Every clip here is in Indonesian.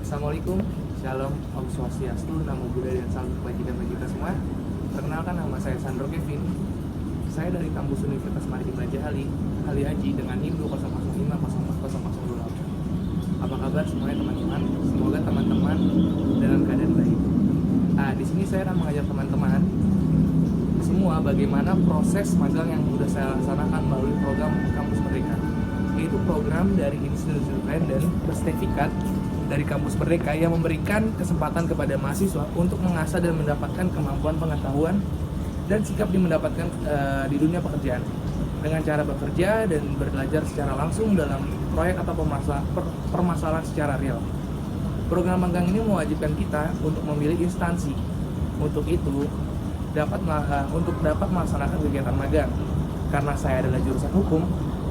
Assalamualaikum, Shalom, Om Swastiastu, Namo Buddhaya dan salam kebajikan bagi kita semua. Perkenalkan, nama saya Sandro Kevin. Saya dari kampus Universitas Maritim Raja Ali Haji dengan NIM 200504008. Apa kabar semuanya teman-teman? Semoga teman-teman dalam keadaan baik. Di sini saya akan mengajak teman-teman semua bagaimana proses magang yang sudah saya laksanakan melalui program Kampus Merdeka, yaitu program dari institusi dan bersertifikat dari Kampus Merdeka yang memberikan kesempatan kepada mahasiswa untuk mengasah dan mendapatkan kemampuan pengetahuan dan sikap mendapatkan di dunia pekerjaan dengan cara bekerja dan belajar secara langsung dalam proyek atau permasalahan secara real. Program magang ini mewajibkan kita untuk memilih instansi untuk dapat melaksanakan kegiatan magang. Karena saya adalah jurusan hukum,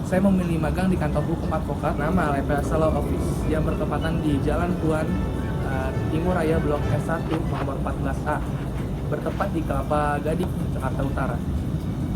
saya memilih magang di kantor hukum advokat nama LPSA Law Office yang bertepatan di Jalan Tuan Timur Raya Blok S1 nomor 14A, bertepat di Kelapa Gading, Jakarta Utara.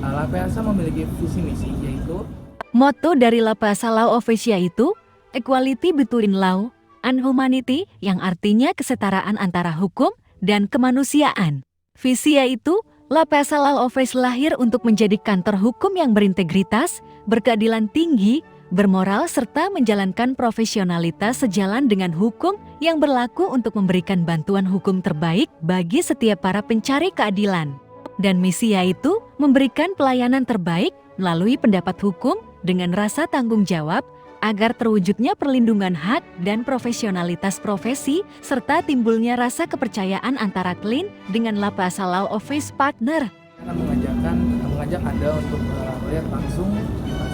LPSA memiliki visi misi yaitu Motto dari LPSA Law Office yaitu Equality Between Law and Humanity, yang artinya kesetaraan antara hukum dan kemanusiaan. Visi yaitu LPSA Law Office lahir untuk menjadi kantor hukum yang berintegritas, berkeadilan tinggi, bermoral, serta menjalankan profesionalitas sejalan dengan hukum yang berlaku untuk memberikan bantuan hukum terbaik bagi setiap para pencari keadilan. Dan misi yaitu memberikan pelayanan terbaik melalui pendapat hukum dengan rasa tanggung jawab agar terwujudnya perlindungan hak dan profesionalitas profesi serta timbulnya rasa kepercayaan antara klien dengan LPSA Law Office partner. Saya akan mengajak Anda untuk melihat langsung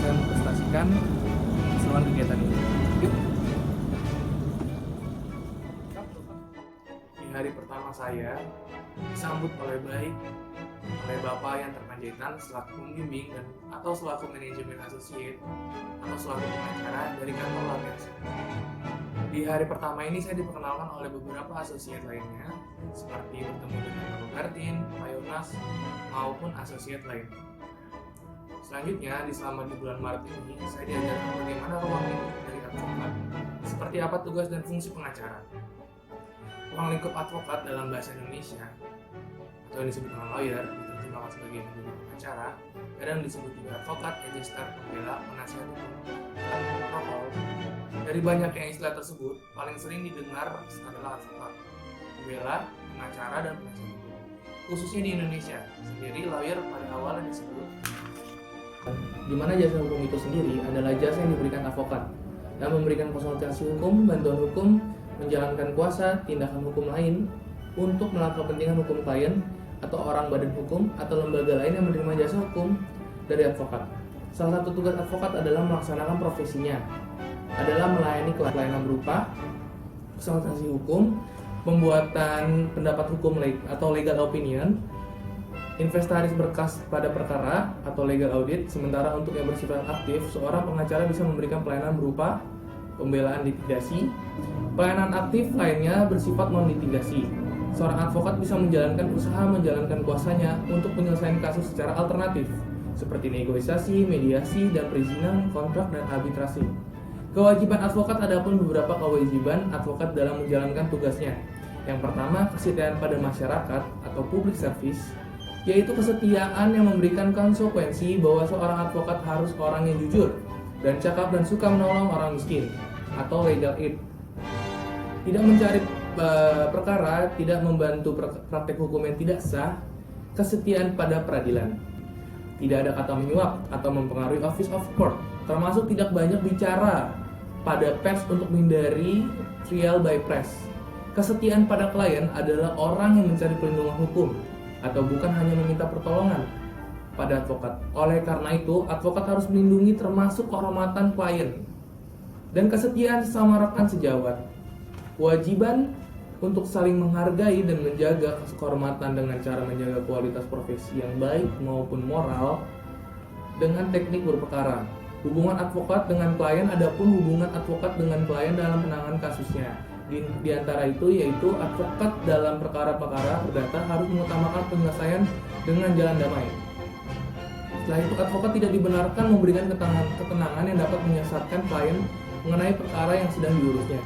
saya mempresentasikan keseluruhan kegiatan ini. Yuk. Di hari pertama saya disambut oleh baik oleh Bapak yang terpanjaitan selaku pembimbing atau selaku manajemen associate atau selaku pengacara dari kantor LPSA. Di hari pertama ini saya diperkenalkan oleh beberapa associate lainnya seperti bertemu dengan Pak Martin, Pak Yonas, maupun associate lain. Selanjutnya, selama di bulan Maret ini, saya diajarkan bagaimana ruang lingkup dari advokat, seperti apa tugas dan fungsi pengacara. Ruang lingkup advokat dalam bahasa Indonesia atau yang disebut dengan lawyer diterjemahkan sebagai pengacara, kadang disebut juga advokat, adjuster, pembela, penasihat hukum. Dari banyaknya istilah tersebut, paling sering didengar adalah advokat, pembela, pengacara, dan penasihat hukum. Khususnya di Indonesia sendiri, lawyer pada awalnya disebut, di mana jasa hukum itu sendiri adalah jasa yang diberikan advokat dan memberikan konsultasi hukum, bantuan hukum, menjalankan kuasa, tindakan hukum lain untuk melakukan kepentingan hukum klien atau orang badan hukum atau lembaga lain yang menerima jasa hukum dari advokat. Salah satu tugas advokat adalah melaksanakan profesinya, adalah melayani pelayanan berupa konsultasi hukum, pembuatan pendapat hukum atau legal opinion, inventaris berkas pada perkara atau legal audit. Sementara untuk yang bersifat aktif, seorang pengacara bisa memberikan pelayanan berupa pembelaan litigasi. Pelayanan aktif lainnya bersifat non-litigasi. Seorang advokat bisa menjalankan kuasanya untuk penyelesaian kasus secara alternatif, seperti negosiasi, mediasi, dan perizinan, kontrak, dan arbitrasi. Kewajiban advokat ada pun beberapa kewajiban advokat dalam menjalankan tugasnya. Yang pertama, kesetiaan pada masyarakat atau public service, yaitu kesetiaan yang memberikan konsekuensi bahwa seorang advokat harus orang yang jujur dan cakap dan suka menolong orang miskin atau legal aid. Tidak mencari perkara, tidak membantu praktek hukum yang tidak sah, kesetiaan pada peradilan. Tidak ada kata menyuap atau mempengaruhi office of court, termasuk tidak banyak bicara pada pers untuk menghindari trial by press. Kesetiaan pada klien adalah orang yang mencari perlindungan hukum atau bukan hanya meminta pertolongan pada advokat. Oleh karena itu, advokat harus melindungi termasuk kehormatan klien dan kesetiaan sesama rekan sejawat. Kewajiban untuk saling menghargai dan menjaga kehormatan dengan cara menjaga kualitas profesi yang baik maupun moral dengan teknik berperkara. Hubungan advokat dengan klien, adapun hubungan advokat dengan klien dalam penanganan kasusnya. Di antara itu yaitu advokat dalam perkara-perkara perdata harus mengutamakan penyelesaian dengan jalan damai. Setelah itu, advokat tidak dibenarkan memberikan ketenangan yang dapat menyesatkan klien mengenai perkara yang sedang diurusnya.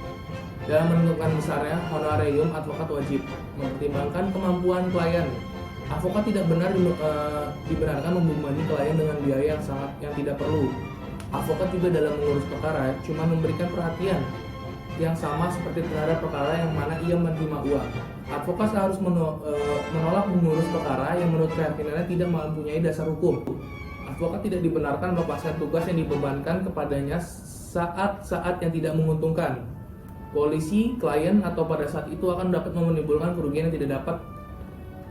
dalam menentukan besarnya honorarium advokat wajib mempertimbangkan kemampuan klien. Advokat tidak dibenarkan membebani klien dengan biaya yang tidak perlu. Advokat juga dalam mengurus perkara cuma memberikan perhatian yang sama seperti terhadap perkara yang mana ia menerima uang. Advokat harus menolak mengurus perkara yang menurut keyakinannya tidak mempunyai dasar hukum. Advokat tidak dibenarkan melepaskan tugas yang dibebankan kepadanya saat-saat yang tidak menguntungkan polisi, klien, atau pada saat itu akan dapat menimbulkan kerugian yang tidak dapat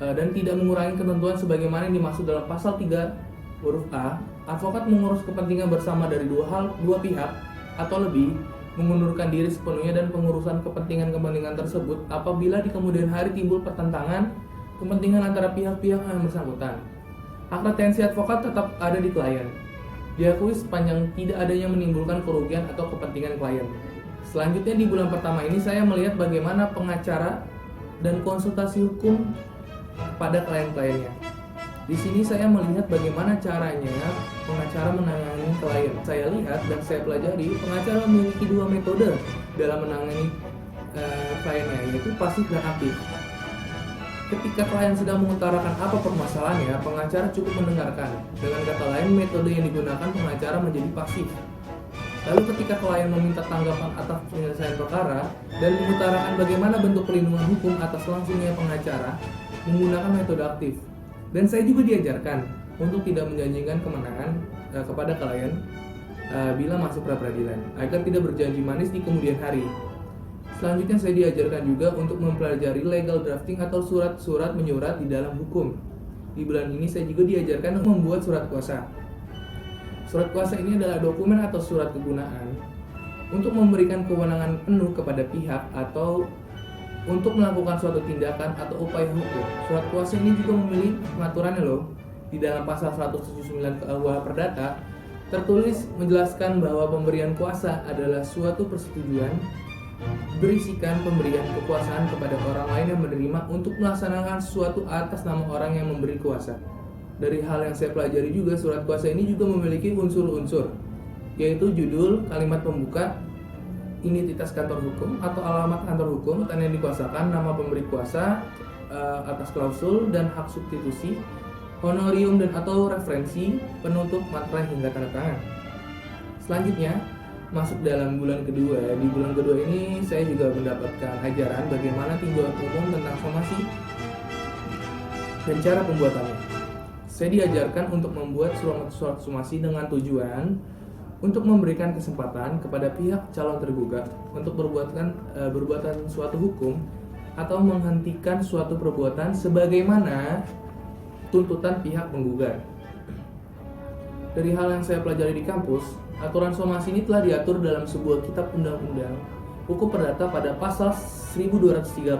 dan tidak mengurangi ketentuan sebagaimana yang dimaksud dalam pasal 3 huruf A. Advokat mengurus kepentingan bersama dari dua pihak atau lebih, mengundurkan diri sepenuhnya dan pengurusan kepentingan tersebut apabila di kemudian hari timbul pertentangan kepentingan antara pihak-pihak yang bersangkutan. Hak retensi advokat tetap ada di klien, diakui sepanjang tidak adanya menimbulkan kerugian atau kepentingan klien. Selanjutnya di bulan pertama ini saya melihat bagaimana pengacara dan konsultasi hukum pada klien-kliennya. Di sini saya melihat bagaimana caranya pengacara menangani klien. Saya lihat dan saya pelajari pengacara memiliki dua metode dalam menangani kliennya, yaitu pasif dan aktif. Ketika klien sedang mengutarakan apa permasalahannya, pengacara cukup mendengarkan. Dengan kata lain, metode yang digunakan pengacara menjadi pasif. Lalu ketika klien meminta tanggapan atas penyelesaian perkara dan mengutarakan bagaimana bentuk perlindungan hukum atas langsungnya pengacara, menggunakan metode aktif. Dan saya juga diajarkan untuk tidak menjanjikan kemenangan kepada klien bila masuk pra peradilan, agar tidak berjanji manis di kemudian hari. Selanjutnya saya diajarkan juga untuk mempelajari legal drafting atau surat-surat menyurat di dalam hukum. Di bulan ini saya juga diajarkan untuk membuat surat kuasa. Surat kuasa ini adalah dokumen atau surat kegunaan untuk memberikan kewenangan penuh kepada pihak atau untuk melakukan suatu tindakan atau upaya hukum. Surat kuasa ini juga memiliki pengaturannya loh. Di dalam pasal 179 KUH Perdata tertulis menjelaskan bahwa pemberian kuasa adalah suatu persetujuan berisikan pemberian kekuasaan kepada orang lain yang menerima untuk melaksanakan sesuatu atas nama orang yang memberi kuasa. Dari hal yang saya pelajari juga, surat kuasa ini juga memiliki unsur-unsur, yaitu judul, kalimat pembuka, identitas kantor hukum atau alamat kantor hukum, dan yang dikuasakan, nama pemberi kuasa atas klausul dan hak substitusi, honorium dan atau referensi, penutup, materai hingga tanda tangan. Selanjutnya masuk dalam bulan kedua. Di bulan kedua ini saya juga mendapatkan ajaran bagaimana tinjauan umum tentang somasi dan cara pembuatannya. Saya diajarkan untuk membuat surat somasi dengan tujuan untuk memberikan kesempatan kepada pihak calon tergugat untuk berbuatan suatu hukum atau menghentikan suatu perbuatan sebagaimana tuntutan pihak penggugat. Dari hal yang saya pelajari di kampus, aturan somasi ini telah diatur dalam sebuah kitab undang-undang hukum perdata pada pasal 1238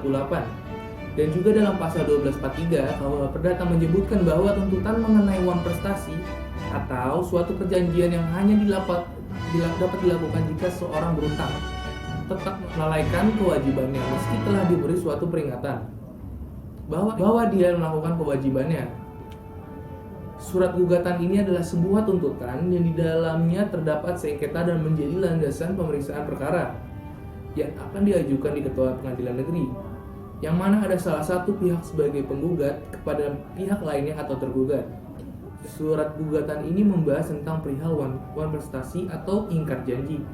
dan juga dalam pasal 1243 KUH Perdata menyebutkan bahwa tuntutan mengenai uang prestasi atau suatu perjanjian yang hanya dapat dilakukan jika seorang berutang tetap melalaikan kewajibannya meski telah diberi suatu peringatan bahwa dia melakukan kewajibannya. Surat gugatan ini adalah sebuah tuntutan yang di dalamnya terdapat sengketa dan menjadi landasan pemeriksaan perkara yang akan diajukan di Ketua Pengadilan Negeri, yang mana ada salah satu pihak sebagai penggugat kepada pihak lainnya atau tergugat. Surat gugatan ini membahas tentang perihal wan prestasi atau ingkar janji,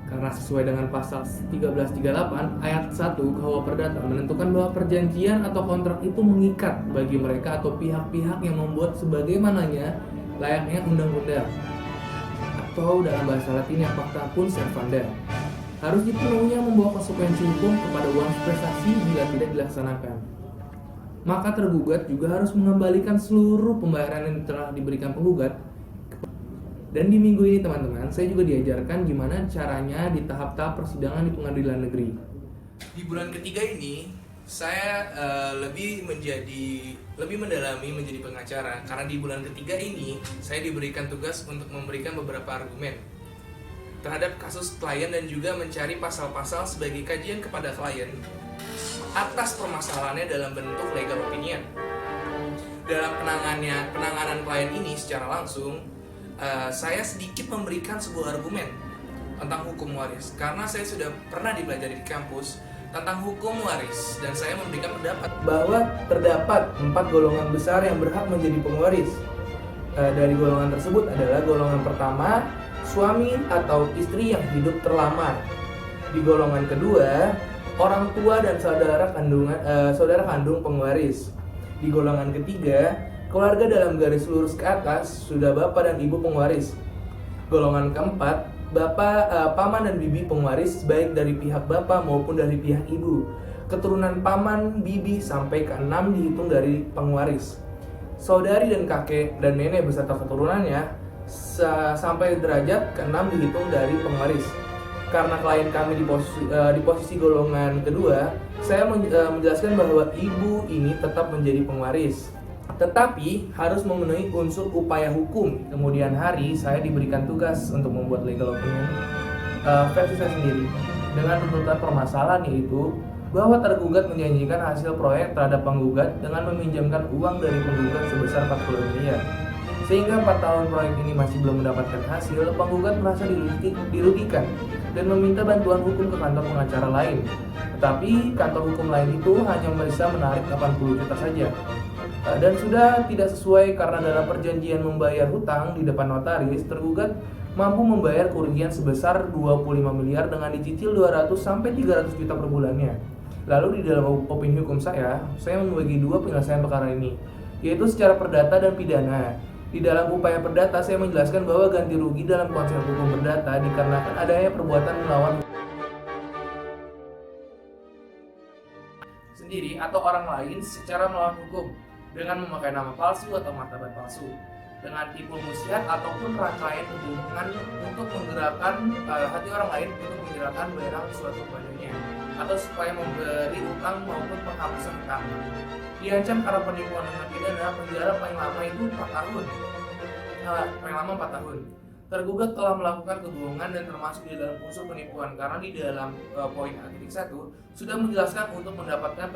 karena sesuai dengan pasal 1338 ayat 1 KUH Perdata menentukan bahwa perjanjian atau kontrak itu mengikat bagi mereka atau pihak-pihak yang membuat sebagaimananya layaknya undang-undang, atau dalam bahasa Latinnya pacta sunt servanda, harus dipenuhinya membawa konsekuensi hukum kepada uang prestasi bila tidak dilaksanakan. Maka tergugat juga harus mengembalikan seluruh pembayaran yang telah diberikan penggugat. Dan di minggu ini teman-teman, saya juga diajarkan gimana caranya di tahap-tahap persidangan di pengadilan negeri. Di bulan ketiga ini, saya lebih mendalami menjadi pengacara, karena di bulan ketiga ini saya diberikan tugas untuk memberikan beberapa argumen terhadap kasus klien dan juga mencari pasal-pasal sebagai kajian kepada klien atas permasalahannya dalam bentuk legal opinion. Dalam penanganan klien ini secara langsung, saya sedikit memberikan sebuah argumen tentang hukum waris karena saya sudah pernah dipelajari di kampus tentang hukum waris dan saya memberikan pendapat bahwa terdapat 4 golongan besar yang berhak menjadi pewaris. Dari golongan tersebut adalah golongan pertama, suami atau istri yang hidup terlamar. Di golongan kedua, orang tua dan saudara kandung pewaris. Di golongan ketiga, keluarga dalam garis lurus ke atas sudah bapak dan ibu pewaris. Golongan keempat, paman dan bibi pewaris baik dari pihak bapak maupun dari pihak ibu. Keturunan paman, bibi sampai ke-6 dihitung dari pewaris. Saudari dan kakek dan nenek beserta keturunannya sampai derajat ke-6 dihitung dari pewaris. Karena klien kami di posisi golongan kedua, saya menjelaskan bahwa ibu ini tetap menjadi pewaris, tetapi harus memenuhi unsur upaya hukum. Kemudian hari saya diberikan tugas untuk membuat legal opinion versi saya sendiri dengan tuntutan permasalahan, yaitu bahwa tergugat menjanjikan hasil proyek terhadap penggugat dengan meminjamkan uang dari penggugat sebesar 40 miliar. Sehingga 4 tahun proyek ini masih belum mendapatkan hasil, penggugat merasa dirugikan dan meminta bantuan hukum ke kantor pengacara lain. Tetapi kantor hukum lain itu hanya bisa menarik 80 juta saja. Dan sudah tidak sesuai karena dalam perjanjian membayar hutang di depan notaris, tergugat mampu membayar kerugian sebesar 25 miliar dengan dicicil 200 sampai 300 juta per bulannya. Lalu di dalam opini hukum saya membagi 2 penyelesaian perkara ini, yaitu secara perdata dan pidana. Di dalam upaya perdata saya menjelaskan bahwa ganti rugi dalam konsep hukum perdata dikarenakan adanya perbuatan melawan sendiri atau orang lain secara melawan hukum dengan memakai nama palsu atau martabat palsu, dengan tipu musyiat ataupun rangkaian hubungan untuk menggerakkan hati orang lain untuk menyerahkan barang suatu kepadanya atau supaya memberi utang maupun penghapusan utang. Diancam karena penipuan dengan pidana penjara paling lama itu 4 tahun. Paling lama 4 tahun. Tergugat telah melakukan kebohongan dan termasuk di dalam unsur penipuan karena di dalam poin A.1 sudah menjelaskan untuk mendapatkan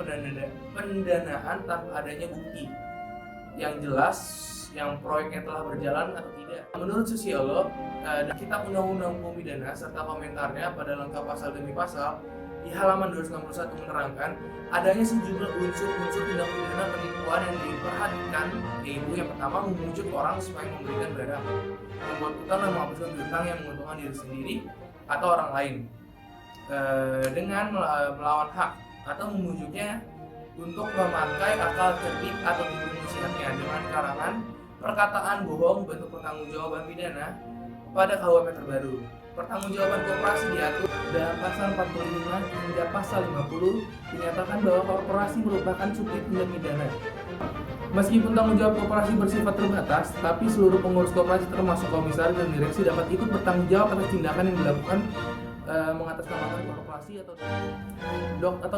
pendanaan tanpa adanya bukti yang jelas yang proyeknya telah berjalan atau tidak. Menurut sosiolog dan kitab Undang-Undang Hukum Pidana serta komentarnya pada lengkap pasal demi pasal di halaman 261 menerangkan adanya sejumlah unsur-unsur tindak pidana penipuan yang diperhatikan, yaitu yang pertama membujuk orang supaya memberikan barang, membuat utang dan menghapuskan hutang yang menguntungkan diri sendiri atau orang lain dengan melawan hak atau membujuknya untuk memakai akal cerdik atau tipu musyiatnya dengan karangan perkataan bohong bentuk pertanggungjawaban pidana pada KUHP terbaru. Pertanggungjawaban koperasi diatur dalam pasal 45 hingga pasal 50 dinyatakan bahwa korporasi merupakan subjek tindak pidana. Meskipun tanggung jawab koperasi bersifat terbatas, tapi seluruh pengurus koperasi termasuk komisaris dan direksi dapat ikut bertanggung jawab atas tindakan yang dilakukan mengatasnamakan korporasi atau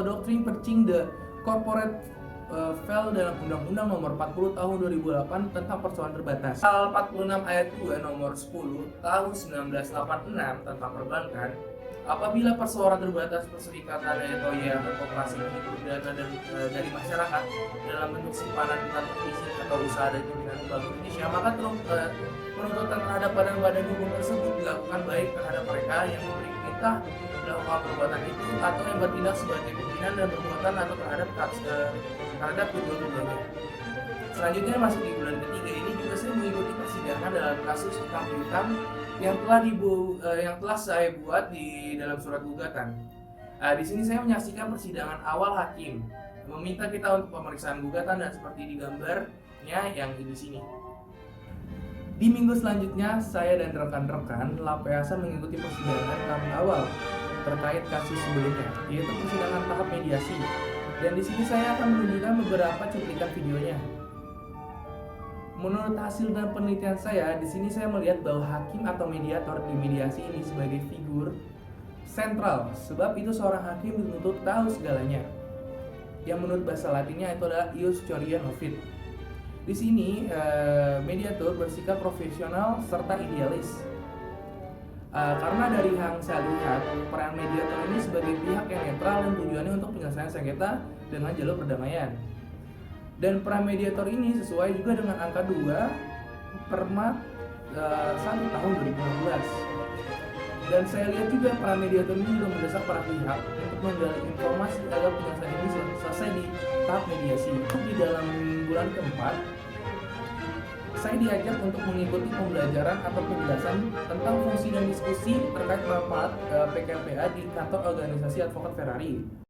doktrin percing the corporate fell dalam Undang-Undang Nomor 40 Tahun 2008 tentang persoalan terbatas. Pasal 46 ayat 2 Nomor 10 Tahun 1986 tentang perbankan, apabila persoalan terbatas perserikatan atau koperasi menghimpun dana dari masyarakat dalam bentuk simpanan tanpa izin atau usaha dan pimpinan Bank Indonesia, maka penuntutan terhadap badan-badan hukum tersebut dilakukan baik terhadap mereka yang memberi perintah melakukan perbuatan itu atau yang bertindak sebagai pimpinan dan perbuatan atau terhadap kedua-duanya. Selanjutnya masuk di bulan ketiga ini juga saya mengikuti persidangan dalam kasus utang piutang yang telah saya buat di dalam surat gugatan. Di sini saya menyaksikan persidangan awal hakim meminta kita untuk pemeriksaan gugatan dan seperti di gambarnya yang di sini. Di minggu selanjutnya saya dan rekan-rekan LAPEASA mengikuti persidangan tahap awal terkait kasus sebelumnya, yaitu persidangan tahap mediasi. Dan di sini saya akan menunjukkan beberapa cuplikan videonya. Menurut hasil dan penelitian saya, di sini saya melihat bahwa hakim atau mediator di mediasi ini sebagai figur sentral, sebab itu seorang hakim dituntut tahu segalanya. Yang menurut bahasa Latinnya itu adalah ius teoria novit. Di sini mediator bersikap profesional serta idealis. Karena dari yang saya lihat, peran mediator ini sebagai pihak yang netral dan tujuannya untuk penyelesaian sengketa dengan jalur perdamaian. Dan peran mediator ini sesuai juga dengan angka 2 Perma 1 tahun 2016. Dan saya lihat juga para mediator ini juga mendesak para pihak untuk menggali informasi agar penyelesaian ini selesai di tahap mediasi. Di dalam bulan keempat, saya diajak untuk mengikuti pembelajaran atau penjelasan tentang fungsi dan diskusi terkait rapat PKPA di kantor organisasi advokat Ferrari.